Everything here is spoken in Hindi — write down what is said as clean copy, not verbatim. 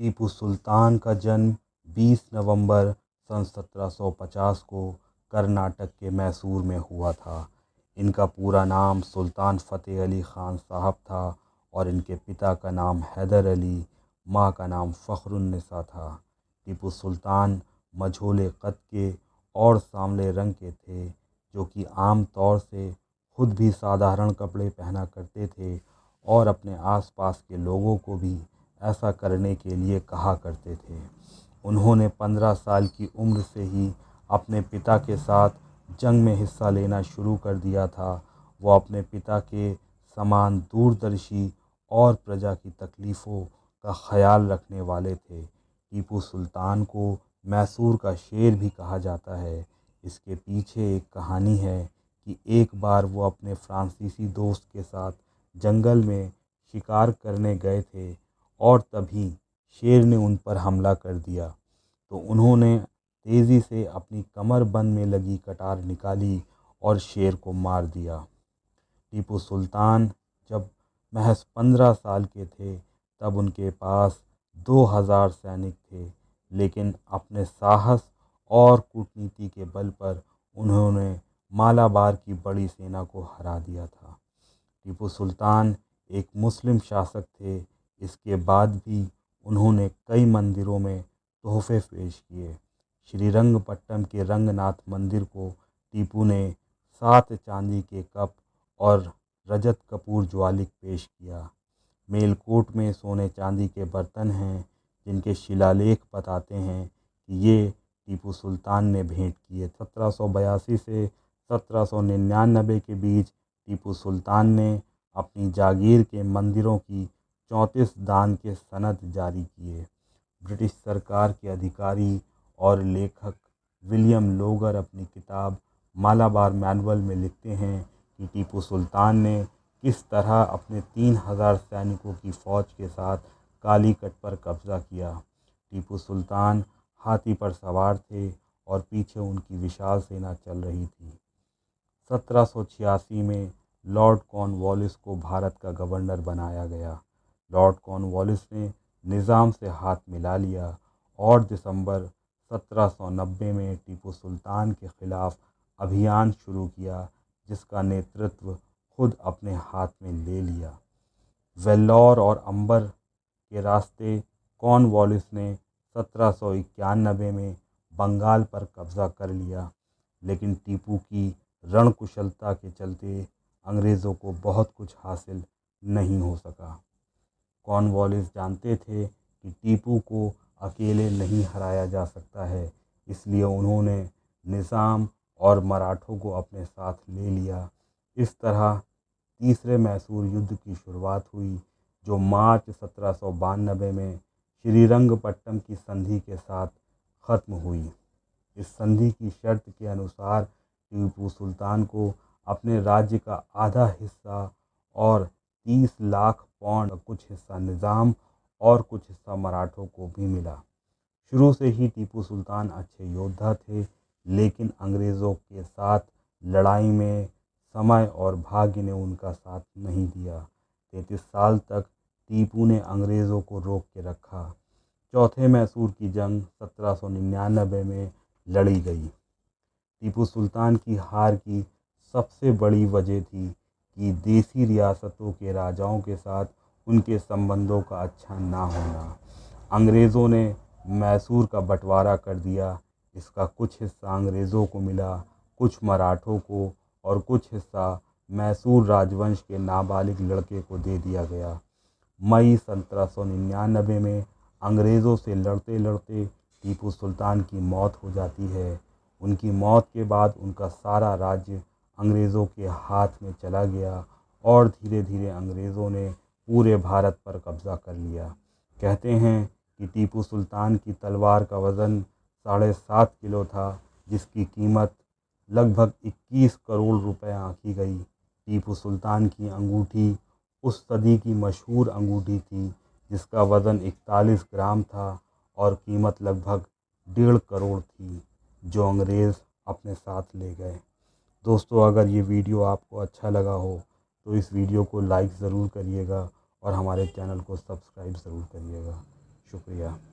टीपू सुल्तान का जन्म 20 नवंबर सन 1750 को कर्नाटक के मैसूर में हुआ था। इनका पूरा नाम सुल्तान फ़तेह अली ख़ान साहब था और इनके पिता का नाम हैदर अली, माँ का नाम फ़ख्रुन्निसा था। टीपू सुल्तान मझोले कद के और सांवले रंग के थे, जो कि आम तौर से खुद भी साधारण कपड़े पहना करते थे और अपने आसपास के लोगों को भी ऐसा करने के लिए कहा करते थे। उन्होंने 15 साल की उम्र से ही अपने पिता के साथ जंग में हिस्सा लेना शुरू कर दिया था। वो अपने पिता के समान दूरदर्शी और प्रजा की तकलीफ़ों का ख्याल रखने वाले थे। टीपू सुल्तान को मैसूर का शेर भी कहा जाता है। इसके पीछे एक कहानी है कि एक बार वो अपने फ्रांसीसी दोस्त के साथ जंगल में शिकार करने गए थे और तभी शेर ने उन पर हमला कर दिया, तो उन्होंने तेज़ी से अपनी कमरबंद में लगी कटार निकाली और शेर को मार दिया। टीपू सुल्तान जब महज 15 साल के थे तब उनके पास 2000 सैनिक थे, लेकिन अपने साहस और कूटनीति के बल पर उन्होंने मालाबार की बड़ी सेना को हरा दिया था। टीपू सुल्तान एक मुस्लिम शासक थे। इसके बाद भी उन्होंने कई मंदिरों में तोहफे पेश किए। श्रीरंगपट्टम के रंगनाथ मंदिर को टीपू ने 7 चांदी के कप और रजत कपूर ज्वालिक पेश किया। मेलकोट में सोने चांदी के बर्तन हैं, जिनके शिलालेख बताते हैं कि ये टीपू सुल्तान ने भेंट किए। 1782 से 1799 के बीच टीपू सुल्तान ने अपनी जागीर के मंदिरों की 34 दान के सनद जारी किए। ब्रिटिश सरकार के अधिकारी और लेखक विलियम लोगर अपनी किताब मालाबार मैनुअल में लिखते हैं कि टीपू सुल्तान ने किस तरह अपने 3000 सैनिकों की फ़ौज के साथ कालीकट पर कब्ज़ा किया। टीपू सुल्तान हाथी पर सवार थे और पीछे उनकी विशाल सेना चल रही थी। 1786 में लॉर्ड कॉर्नवालिस को भारत का गवर्नर बनाया गया। लॉर्ड कॉर्नवालिस ने निज़ाम से हाथ मिला लिया और दिसंबर 1790 में टीपू सुल्तान के ख़िलाफ़ अभियान शुरू किया, जिसका नेतृत्व खुद अपने हाथ में ले लिया। वेल्लोर और अंबर के रास्ते कॉर्नवालिस ने 1791 में बंगाल पर कब्ज़ा कर लिया, लेकिन टीपू की रणकुशलता के चलते अंग्रेज़ों को बहुत कुछ हासिल नहीं हो सका। कॉर्नवालिस जानते थे कि टीपू को अकेले नहीं हराया जा सकता है, इसलिए उन्होंने निज़ाम और मराठों को अपने साथ ले लिया। इस तरह तीसरे मैसूर युद्ध की शुरुआत हुई, जो मार्च 1792 में श्रीरंगपट्टम की संधि के साथ ख़त्म हुई। इस संधि की शर्त के अनुसार टीपू सुल्तान को अपने राज्य का आधा हिस्सा और 30 लाख पाउंड का कुछ हिस्सा निज़ाम और कुछ हिस्सा मराठों को भी मिला। शुरू से ही टीपू सुल्तान अच्छे योद्धा थे, लेकिन अंग्रेज़ों के साथ लड़ाई में समय और भाग्य ने उनका साथ नहीं दिया। 33 साल तक टीपू ने अंग्रेज़ों को रोक के रखा। चौथे मैसूर की जंग 1799 में लड़ी गई। टीपू सुल्तान की हार की सबसे बड़ी वजह थी कि देसी रियासतों के राजाओं के साथ उनके संबंधों का अच्छा ना होना। अंग्रेज़ों ने मैसूर का बंटवारा कर दिया। इसका कुछ हिस्सा अंग्रेज़ों को मिला, कुछ मराठों को और कुछ हिस्सा मैसूर राजवंश के नाबालिग लड़के को दे दिया गया। मई 1799 में अंग्रेज़ों से लड़ते लड़ते टीपू सुल्तान की मौत हो जाती है। उनकी मौत के बाद उनका सारा राज्य अंग्रेज़ों के हाथ में चला गया और धीरे धीरे अंग्रेज़ों ने पूरे भारत पर कब्ज़ा कर लिया। कहते हैं कि टीपू सुल्तान की तलवार का वज़न 7.5 किलो था, जिसकी कीमत लगभग 21 करोड़ रुपए आंकी गई। टीपू सुल्तान की अंगूठी उस सदी की मशहूर अंगूठी थी, जिसका वज़न 41 ग्राम था और कीमत लगभग 1.5 करोड़ थी, जो अंग्रेज़ अपने साथ ले गए। दोस्तों, अगर ये वीडियो आपको अच्छा लगा हो तो इस वीडियो को लाइक ज़रूर करिएगा और हमारे चैनल को सब्सक्राइब ज़रूर करिएगा। शुक्रिया।